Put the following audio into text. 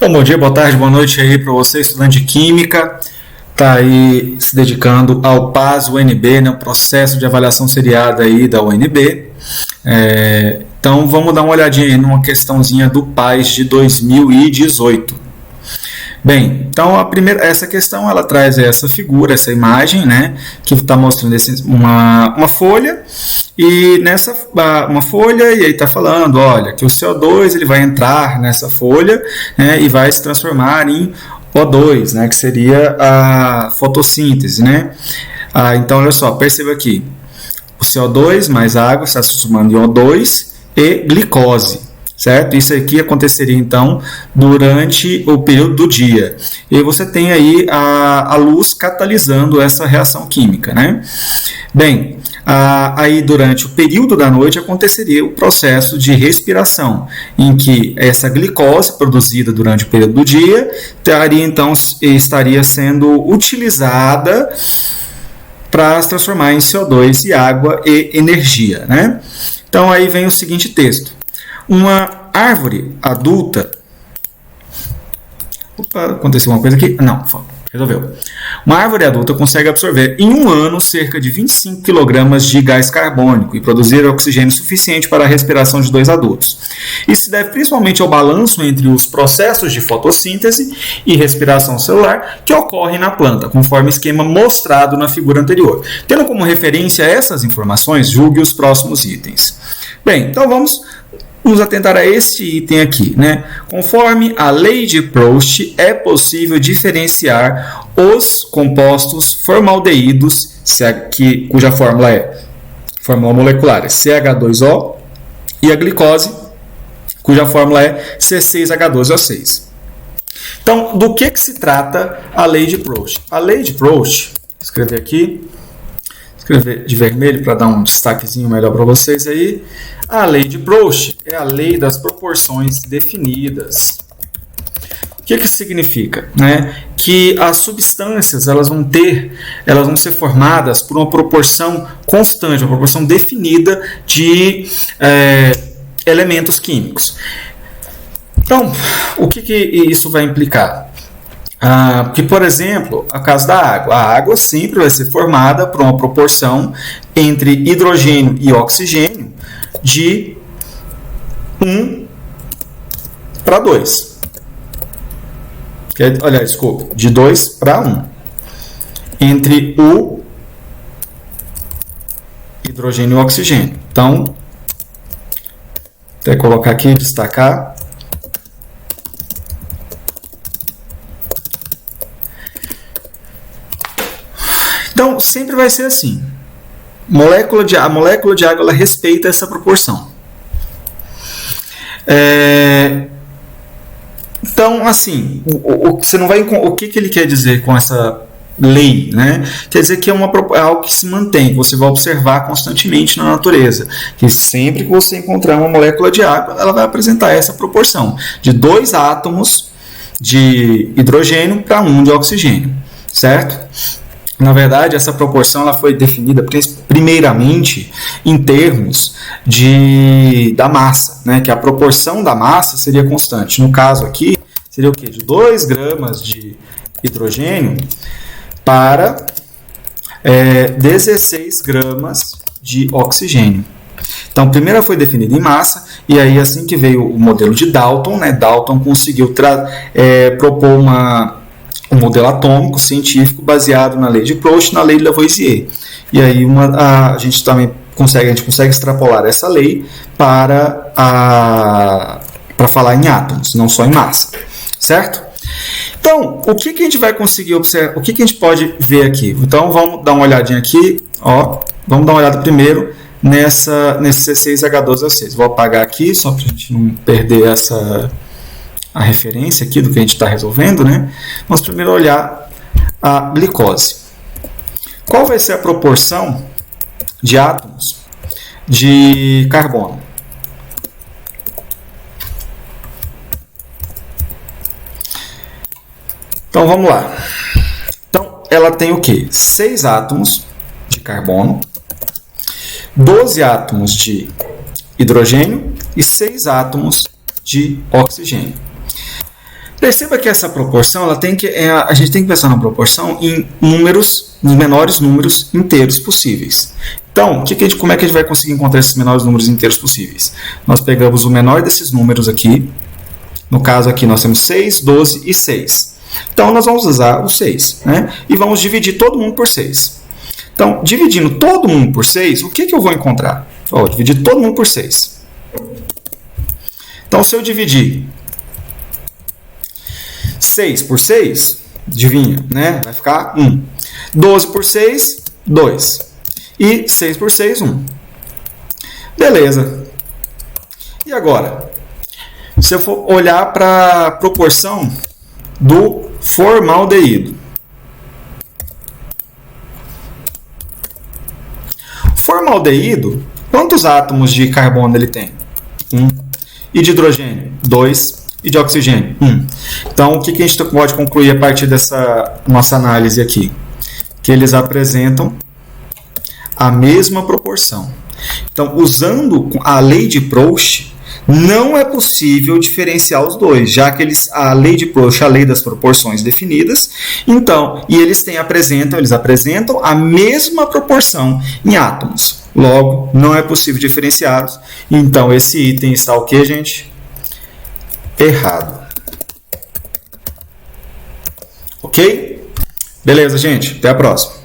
Então, bom dia, boa tarde, boa noite aí para você, estudante de Química. Está aí se dedicando ao PAS-UNB, né, o processo de avaliação seriada aí da UNB. Então, vamos dar uma olhadinha aí numa questãozinha do PAS de 2018. Bem, então essa questão ela traz essa figura, essa imagem, né, que está mostrando uma folha. E nessa uma folha, e aí está falando, olha, que o CO2 ele vai entrar nessa folha, né, e vai se transformar em O2, né, que seria a fotossíntese, né? Então, olha só, perceba aqui, o CO2 mais a água está se transformando em O2 e glicose, certo? Isso aqui aconteceria, então, durante o período do dia. E você tem aí a luz catalisando essa reação química, né? Bem, aí durante o período da noite aconteceria o processo de respiração, em que essa glicose produzida durante o período do dia estaria sendo utilizada para se transformar em CO2 e água e energia, né? Então aí vem o seguinte texto. Uma árvore adulta... Opa, aconteceu uma coisa aqui? Não, resolveu. Uma árvore adulta consegue absorver em um ano cerca de 25 kg de gás carbônico e produzir oxigênio suficiente para a respiração de 2 adultos. Isso se deve principalmente ao balanço entre os processos de fotossíntese e respiração celular que ocorrem na planta, conforme o esquema mostrado na figura anterior. Tendo como referência essas informações, julgue os próximos itens. Bem, então vamos nos atentar a este item aqui, né? Conforme a lei de Proust, é possível diferenciar os compostos formaldeídos, cuja fórmula molecular é CH2O, e a glicose, cuja fórmula é C6H12O6. Então, do que se trata a lei de Proust? A lei de Proust, vou escrever aqui, escrever de vermelho para dar um destaquezinho melhor para vocês aí. A lei de Proust é a lei das proporções definidas. O que isso significa? Que as substâncias elas vão ser formadas por uma proporção constante, uma proporção definida de elementos químicos. Então, o que isso vai implicar? Porque, por exemplo, a caso da água. A água sempre vai ser formada por uma proporção entre hidrogênio e oxigênio de 1 para 2. Desculpa, de 2 para 1. Entre o hidrogênio e o oxigênio. Então, até colocar aqui, destacar. Então, sempre vai ser assim. A molécula de água ela respeita essa proporção. Então, assim, você não vai, o que ele quer dizer com essa lei? Né? Quer dizer que é algo que se mantém, que você vai observar constantemente na natureza. Que sempre que você encontrar uma molécula de água, ela vai apresentar essa proporção de 2 átomos de hidrogênio para 1 de oxigênio. Certo? Na verdade, essa proporção ela foi definida primeiramente em termos da massa, né? Que a proporção da massa seria constante. No caso aqui, seria o quê? De 2 gramas de hidrogênio para 16 gramas de oxigênio. Então, primeiro foi definida em massa, e aí assim que veio o modelo de Dalton, né? Dalton conseguiu propor um modelo atômico científico baseado na lei de Proust e na lei de Lavoisier. E aí a gente consegue extrapolar essa lei para falar em átomos, não só em massa, certo? Então, o que a gente vai conseguir observar? O que a gente pode ver aqui? Então, vamos dar uma olhadinha aqui. Vamos dar uma olhada primeiro nesse C6H12O6. Vou apagar aqui só para a gente não perder a referência aqui do que a gente está resolvendo, né? Vamos primeiro olhar a glicose. Qual vai ser a proporção de átomos de carbono? Então, vamos lá. Então, ela tem o quê? 6 átomos de carbono, 12 átomos de hidrogênio e 6 átomos de oxigênio. Perceba que essa proporção, a gente tem que pensar na proporção em números, nos menores números inteiros possíveis. Então, como é que a gente vai conseguir encontrar esses menores números inteiros possíveis? Nós pegamos o menor desses números aqui. No caso aqui nós temos 6, 12 e 6. Então, nós vamos usar o 6, né? E vamos dividir todo mundo por 6. Então, dividindo todo mundo por 6, o que eu vou encontrar? Dividir todo mundo por 6. Então, se eu dividir 6 por 6, adivinha, né? Vai ficar 1. 12 por 6, 2. E 6 por 6, 1. Beleza. E agora? Se eu for olhar para a proporção do formaldeído. Formaldeído, quantos átomos de carbono ele tem? 1. E de hidrogênio? 2. E de oxigênio? 1. Então, o que a gente pode concluir a partir dessa nossa análise aqui? Que eles apresentam a mesma proporção. Então, usando a lei de Proust, não é possível diferenciar os dois, já que a lei de Proust é a lei das proporções definidas, então, e eles apresentam a mesma proporção em átomos. Logo, não é possível diferenciá-los. Então, esse item está o que, gente? Errado. Ok? Beleza, gente? Até a próxima.